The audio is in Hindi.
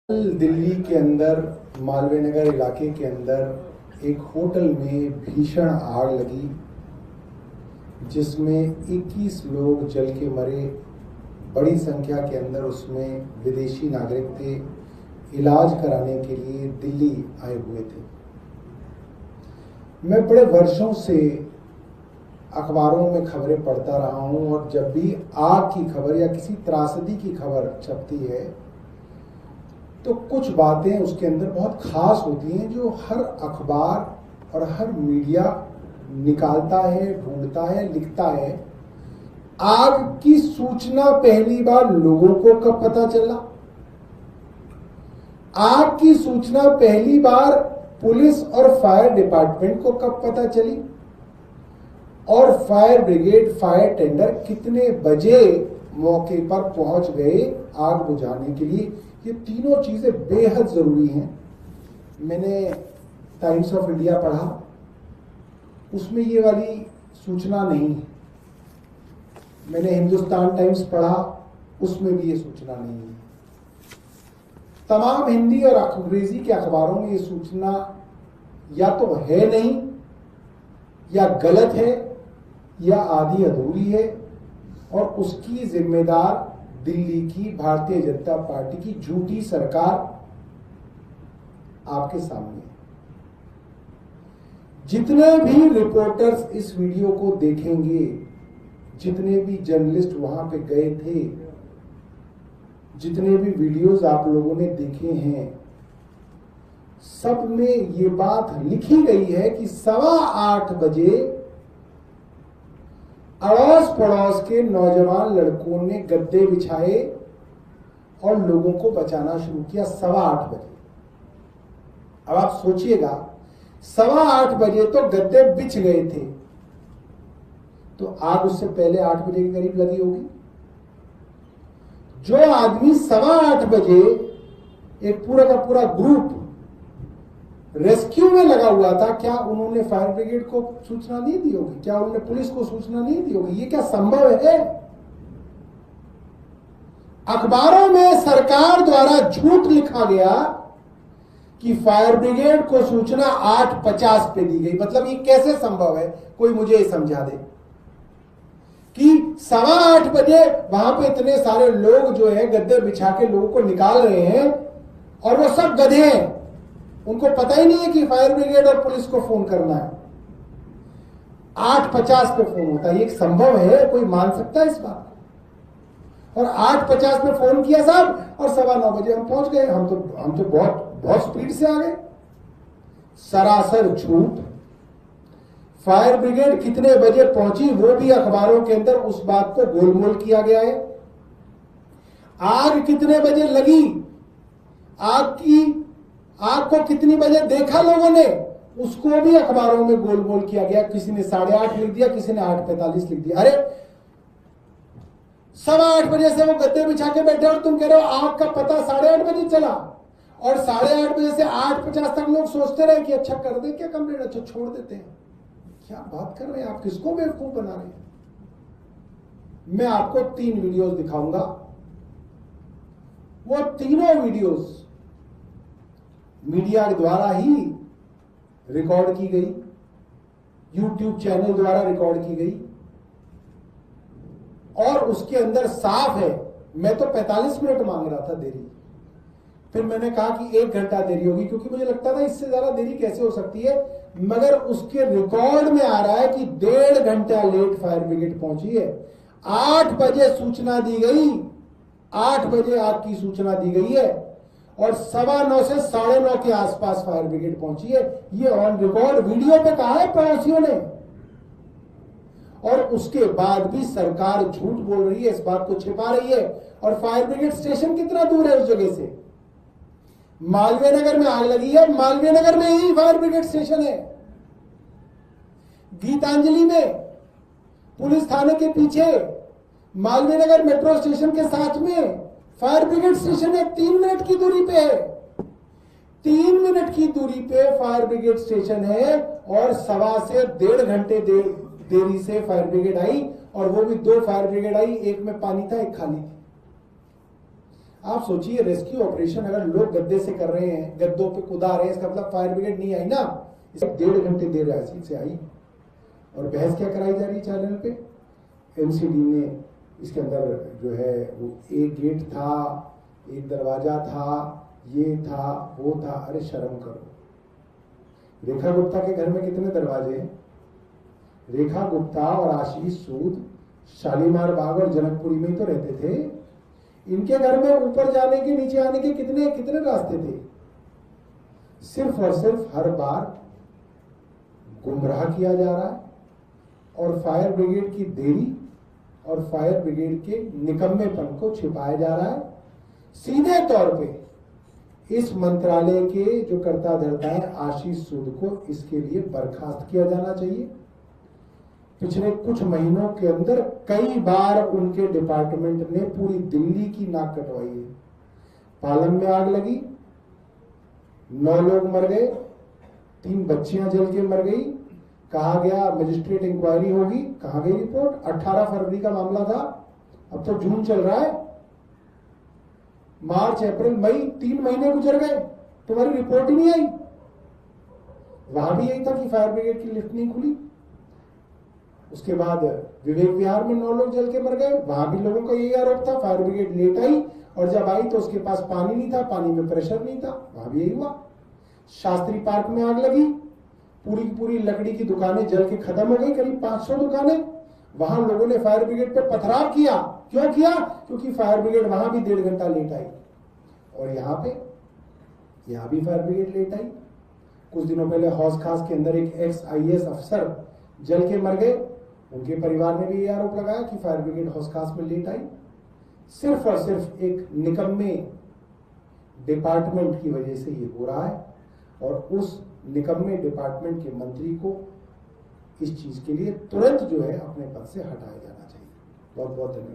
दिल्ली के अंदर मालवीय नगर इलाके के अंदर एक होटल में भीषण आग लगी जिसमें 21 लोग जल के मरे। बड़ी संख्या के अंदर उसमें विदेशी नागरिक थे, इलाज कराने के लिए दिल्ली आए हुए थे। मैं बड़े वर्षों से अखबारों में खबरें पढ़ता रहा हूं और जब भी आग की खबर या किसी त्रासदी की खबर छपती है तो कुछ बातें उसके अंदर बहुत खास होती हैं जो हर अखबार और हर मीडिया निकालता है, ढूंढता है, लिखता है। आग की सूचना पहली बार लोगों को कब पता चला? आग की सूचना पहली बार पुलिस और फायर डिपार्टमेंट को कब पता चली? और फायर ब्रिगेड, फायर टेंडर कितने बजे मौके पर पहुंच गए आग बुझाने के लिए? ये तीनों चीजें बेहद जरूरी हैं। मैंने टाइम्स ऑफ इंडिया पढ़ा, उसमें ये वाली सूचना नहीं है। मैंने हिंदुस्तान टाइम्स पढ़ा, उसमें भी ये सूचना नहीं है। तमाम हिंदी और अंग्रेजी के अखबारों में ये सूचना या तो है नहीं, या गलत है, या आधी अधूरी है, और उसकी जिम्मेदार दिल्ली की भारतीय जनता पार्टी की झूठी सरकार आपके सामने है। जितने भी रिपोर्टर्स इस वीडियो को देखेंगे, जितने भी जर्नलिस्ट वहां पे गए थे, जितने भी वीडियोस आप लोगों ने देखे हैं, सब में ये बात लिखी गई है कि 8:15 बजे अड़ोस पड़ोस के नौजवान लड़कों ने गद्दे बिछाए और लोगों को बचाना शुरू किया 8:15 बजे। अब आप सोचिएगा, 8:15 बजे तो गद्दे बिछ गए थे, तो आग उससे पहले 8 बजे के करीब लगी होगी। जो आदमी 8:15 बजे एक पूरा का पूरा ग्रुप रेस्क्यू में लगा हुआ था, क्या उन्होंने फायर ब्रिगेड को सूचना नहीं दी होगी? क्या उन्होंने पुलिस को सूचना नहीं दी होगी? ये क्या संभव है? अखबारों में सरकार द्वारा झूठ लिखा गया कि फायर ब्रिगेड को सूचना 8:50 पे दी गई। मतलब ये कैसे संभव है? कोई मुझे समझा दे कि 8:15 बजे वहां पे इतने सारे लोग जो है गद्दे बिछा के लोगों को निकाल रहे हैं और वो सब गधे हैं, उनको पता ही नहीं है कि फायर ब्रिगेड और पुलिस को फोन करना है। 8:50 पे फोन होता है। ये संभव है? कोई मान सकता है इस बात को? और 8:50 पे फोन किया साहब और 9:15 बजे हम पहुंच गए। हम तो बहुत स्पीड से आ गए। सरासर झूठ। फायर ब्रिगेड कितने बजे पहुंची वो भी अखबारों के अंदर उस बात को गोलमोल किया गया है। आग कितने बजे लगी, आग को कितनी बजे देखा लोगों ने, उसको भी अखबारों में गोलमोल किया गया। किसी ने 8:30 लिख दिया, किसी ने 8:45 लिख दिया। अरे 8:15 बजे से वो गद्दे बिछा के बैठे और तुम कह रहे हो आग का पता 8:30 बजे चला, और 8:30 बजे से 8:50 तक लोग सोचते रहे कि अच्छा कर दे क्या कंप्लेंट, अच्छा छोड़ देते हैं। क्या बात कर रहे हैं आप? किसको बेवकूफ बना रहे हैं? मैं आपको 3 वीडियोस दिखाऊंगा। वो तीनों वीडियोस मीडिया द्वारा ही रिकॉर्ड की गई, यूट्यूब चैनल द्वारा रिकॉर्ड की गई, और उसके अंदर साफ है। मैं तो 45 मिनट मांग रहा था देरी, फिर मैंने कहा कि 1 घंटा देरी होगी, क्योंकि मुझे लगता था इससे ज्यादा देरी कैसे हो सकती है। मगर उसके रिकॉर्ड में आ रहा है कि 1.5 घंटा लेट फायर ब्रिगेड पहुंची है। 8 बजे सूचना दी गई, 8 बजे आग की सूचना दी गई है, और 9:15 से 9:30 के आसपास फायर ब्रिगेड पहुंची है। ये ऑन रिकॉर्ड वीडियो पे कहा है पड़ोसियों ने। और उसके बाद भी सरकार झूठ बोल रही है, इस बात को छिपा रही है। और फायर ब्रिगेड स्टेशन कितना दूर है उस जगह से? मालवीय नगर में आग लगी है, मालवीय नगर में ही फायर ब्रिगेड स्टेशन है। गीतांजलि में पुलिस थाने के पीछे मालवीय नगर मेट्रो स्टेशन के साथ में फायर ब्रिगेड स्टेशन है। 3 मिनट की दूरी पे है। 3 मिनट की दूरी पे फायर ब्रिगेड स्टेशन है, और 1.25 से 1.5 घंटे देरी से फायर ब्रिगेड आई, और वो भी 2 फायर ब्रिगेड आई, एक में पानी था, एक खाली थी। आप सोचिए रेस्क्यू ऑपरेशन अगर लोग गद्दे से कर रहे हैं, गद्दों पे कूदा रहे हैं, इसका मतलब फायर ब्रिगेड नहीं आई ना। इसे 1.5 घंटे देर राशि से आई और बहस क्या कराई जा रही चैनल पे। एमसीडी ने इसके अंदर जो है वो एक गेट था, एक दरवाजा था, ये था वो था। अरे शर्म करो। रेखा गुप्ता के घर में कितने दरवाजे हैं? रेखा गुप्ता और आशीष सूद शालीमार बाग और जनकपुरी में ही तो रहते थे। इनके घर में ऊपर जाने के नीचे आने के कितने कितने रास्ते थे? सिर्फ और सिर्फ हर बार गुमराह किया जा रहा है और फायर ब्रिगेड की देरी और फायर ब्रिगेड के निकम्मेपन को छिपाया जा रहा है। सीधे तौर पे इस मंत्रालय के जो कर्ता धर्ता है आशीष सूद को इसके लिए बर्खास्त किया जाना चाहिए। पिछले कुछ महीनों के अंदर कई बार उनके डिपार्टमेंट ने पूरी दिल्ली की नाक कटवाई है। पालम में आग लगी, 9 लोग मर गए, 3 बच्चियां जल के मर गई। कहा गया मजिस्ट्रेट इंक्वायरी होगी, कहां गई रिपोर्ट? 18 फरवरी का मामला था, अब तो जून चल रहा है। मार्च अप्रैल मई 3 महीने गुजर गए, तुम्हारी रिपोर्ट ही नहीं आई। वहां भी यही था कि फायर ब्रिगेड की लिफ्ट नहीं खुली। उसके बाद विवेक विहार में 9 लोग जल के मर गए, वहां भी लोगों का यही आरोप था फायर ब्रिगेड लेट आई और जब आई तो उसके पास पानी नहीं था, पानी में प्रेशर नहीं था, वहां भी यही हुआ। शास्त्री पार्क में आग लगी, पूरी की पूरी लकड़ी की दुकानें जल के खत्म हो गई, करीब 500 दुकानें। वहां लोगों ने फायर ब्रिगेड पे पथराव किया। क्यों किया? क्योंकि फायर ब्रिगेड वहां भी 1.5 घंटा लेट आई। और यहां भी फायर ब्रिगेड लेट आई। कुछ दिनों पहले हौस खास के अंदर एक ex-IAS अफसर जल के मर गए, उनके परिवार ने भी ये आरोप लगाया कि फायर ब्रिगेड हौस खास में लेट आई। सिर्फ और सिर्फ एक निकम्मे डिपार्टमेंट की वजह से ये हो रहा है और उस निकम्मे डिपार्टमेंट के मंत्री को इस चीज के लिए तुरंत जो है अपने पद से हटाया जाना चाहिए। बहुत बहुत धन्यवाद।